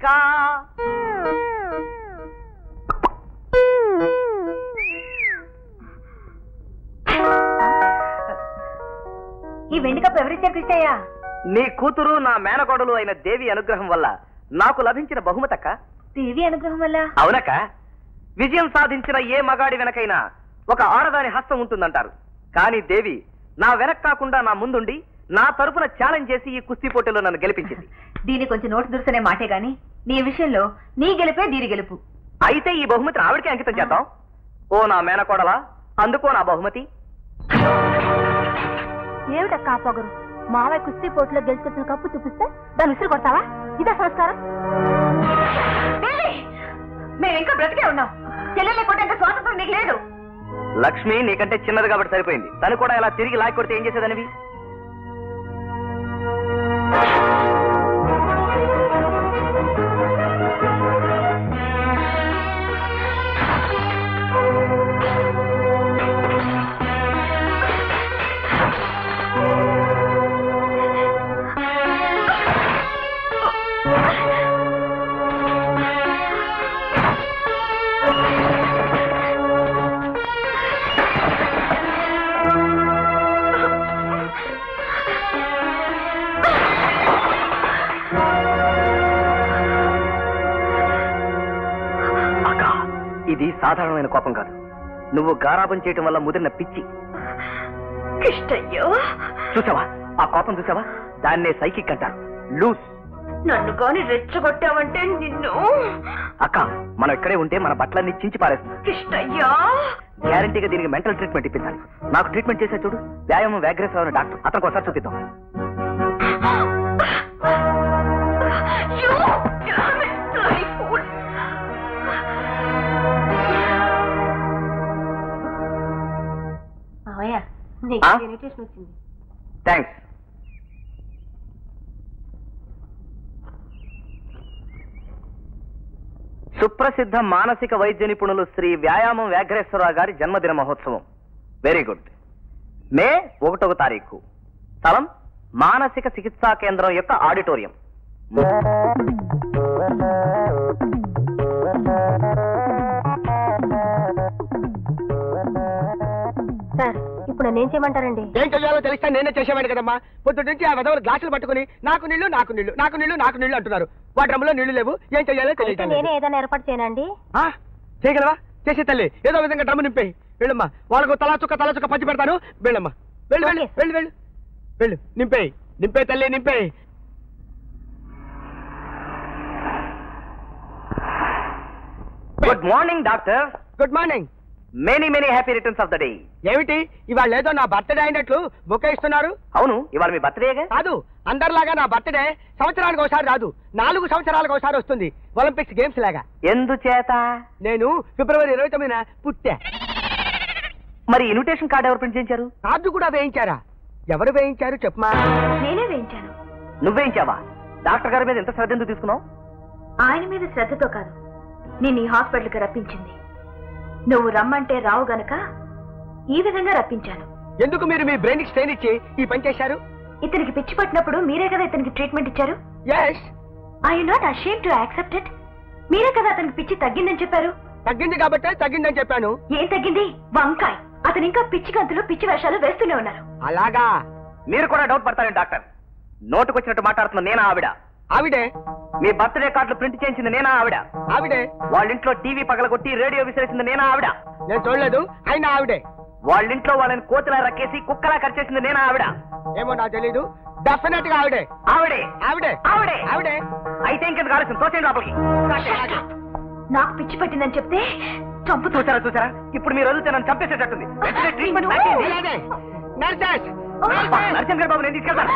అక్కా ఈ వెండి కప్పు ఎవరిచ్చే కృష్ణయ్య? నీ కూతురు నా మేనకోడలు అయిన దేవి అనుగ్రహం వల్ల నాకు లభించిన బహుమతక్క. దేవి అనుగ్రహం వల్ల? అవునక్క. విజయం సాధించిన ఏ మగాడి వెనకైనా ఒక ఆడదాని హస్తం ఉంటుందంటారు. కానీ దేవి నా వెనక్ కాకుండా నా ముందుండి నా తరపున ఛాలెంజ్ చేసి ఈ కుస్తీ పోటీలో నన్ను గెలిపించింది. దీని కొంచెం నోటు దురుసనే మాటే గాని నీ విషయంలో నీ గెలిపే దీని గెలుపు. అయితే ఈ బహుమతిని ఆవిడకే అంకితం చేద్దాం. ఓ నా మేనకోడలా, అందుకో నా బహుమతి. ఏమిటక్కా పొగరు? మావయ్య కుస్తీ పోటీలో గెలుచుకొచ్చిన కప్పు చూపిస్తే దాన్ని విసిరి కొడతావా? ఇదే సంస్కారం? మేము ఇంకా బ్రతికే ఉన్నాం. చెల్లెలు కొట్టేంత స్వాతంత్రం నీకు లేదు. లక్ష్మి నీకంటే చిన్నది కాబట్టి సరిపోయింది. తను కూడా ఇలా తిరిగి లాక్కి కొడితే ఏం చేసేదనివి? ఇది సాధారణమైన కోపం కాదు. నువ్వు గారాబం చేయటం వల్ల ముదిరిన పిచ్చి. కృష్ణయ్యో, చూసావా ఆ కోపం? చూసావా? దాన్నే సైకిక్ అంటారు. లూస్. నన్ను కాని రెచ్చగొట్టావంటే నిన్ను. అక్క, మనం ఇక్కడే ఉంటే మన బట్టలన్నీ చించి పారేస్తుంది. కృష్ణయ్యా, గ్యారంటీగా దీనికి మెంటల్ ట్రీట్మెంట్ ఇప్పించాలి. నాకు ట్రీట్మెంట్ చేసే చూడు, వ్యాయామం వ్యాఘ్రేశ్వర డాక్టర్. అతనికి ఒకసారి చూపిద్దాం. థ్యాంక్స్. సుప్రసిద్ధ మానసిక వైద్య నిపుణులు శ్రీ వ్యాయామం వ్యాఘ్రేశ్వరరావు గారి జన్మదిన మహోత్సవం. Very good. మే 1వ తారీఖు. స్థలం మానసిక చికిత్సా కేంద్రం యొక్క ఆడిటోరియం. సార్, ఇప్పుడు నేనేం చేయమంటారండి? ఏం చెయ్యాలో తెలిస్తే నేనే చేసేవాడిని కదమ్మా. పొద్దు నుంచి ఆ విధవులు గ్లాసులు పట్టుకుని నాకు నీళ్లు నాకు నీళ్లు నాకు నీళ్లు నాకు నీళ్లు అంటున్నారు. వాటి డ్రమ్ములో నీళ్లు లేవు. ఏం చెయ్యాలో తెలియదు. నేనే ఏదైనా ఏర్పాటు చేయనండి. చేయగలవా? చేసే తల్లి, ఏదో విధంగా డ్రమ్ము నింపేయి. వెళ్ళమ్మా, వాళ్ళకు తలా చుక్క పంచి పెడతాను. వెళ్ళమ్మా, వెళ్ళు వెళ్ళు వెళ్ళు వెళ్ళు వెళ్ళు. నింపేయి నింపే తల్లి, నింపేయి. Good morning doctor. Good morning. Many many happy returns of the day. ఏమిటి ఇవాళ ఏదో నా బర్త్డే అయినట్లు బొకే ఇస్తున్నారు? అవును, ఇవాళ మీ బర్త్డేగా? కాదు, అందరిలాగా నా బర్త్డే సంవత్సరానికి ఒకసారి రాదు, 4 సంవత్సరాలకు ఒకసారి వస్తుంది. ఒలింపిక్స్ గేమ్స్ లాగా. ఎందుచేత? నేను ఫిబ్రవరి 29న పుట్టా. మరి ఇన్విటేషన్ కార్డు ఎవరు ప్రింట్ చేయించారు? కార్డు కూడా వేయించారా? ఎవరు వేయించారు చెప్పమా? నేనే వేయించాను. నువ్వేయించావా? డాక్టర్ గారి మీద ఎంత శ్రద్ధ ఎందుకు తీసుకున్నావు? ఆయన మీద శ్రద్ధతో కాదు, నేను ఈ హాస్పిటల్కి రప్పించింది. నువ్వు రమ్మంటే రావు గనక ఈ విధంగా రప్పించాను. ఎందుకు మీరు మీ బ్రెయిన్ కి స్ట్రెయిన్ ఇచ్చి ఈ పని చేశారు? ఇతనికి పిచ్చి పట్టినప్పుడు మీరే కదా ఇతనికి ట్రీట్మెంట్ ఇచ్చారు. yes. Are you not ashamed to accept it? మీరే కదా అతనికి పిచ్చి తగ్గిందని చెప్పారు. తగ్గింది కాబట్టి తగ్గిందని చెప్పాను. ఏం తగ్గింది? వంకాయ్. అతను ఇంకా పిచ్చి గంతులు పిచ్చి వేషాలు వేస్తూనే ఉన్నారు. అలాగా? మీరు కూడా డౌట్ పడతారండి డాక్టర్. నోటుకొచ్చినట్టు మాట్లాడుతున్న నేనా ఆవిడ? ఆవిడే. మీ బర్త్డే కార్డులు ప్రింట్ చేయించింది నేనా ఆవిడ? ఆవిడే. వాళ్ళింట్లో టీవీ పగలగొట్టి రేడియో విసిరేసింది నేనా ఆవిడ? నేను చూడలేదు, అయినా ఆవిడే. వాళ్ళింట్లో వాళ్ళని కోతిలా రక్కేసి కుక్కలా ఖర్చేసింది నేనా ఆవిడ? ఏమో నాకు తెలీదు. డెఫినెట్ గా ఆవిడే. ఆవిడే ఆవిడే ఆవిడే ఆవిడే. అయితే ఇంకెందుకు ఆలోచన? తోసేయండి లోపలికి. నాకు పిచ్చి పట్టిందని చెప్తే చంపు. చూసారా ఇప్పుడు మీరు వదిలితే నన్ను చంపేసేటట్టుంది. ట్రీట్మెంట్ నరసింహ గారి బాబు నేను తీసుకెళ్తాను.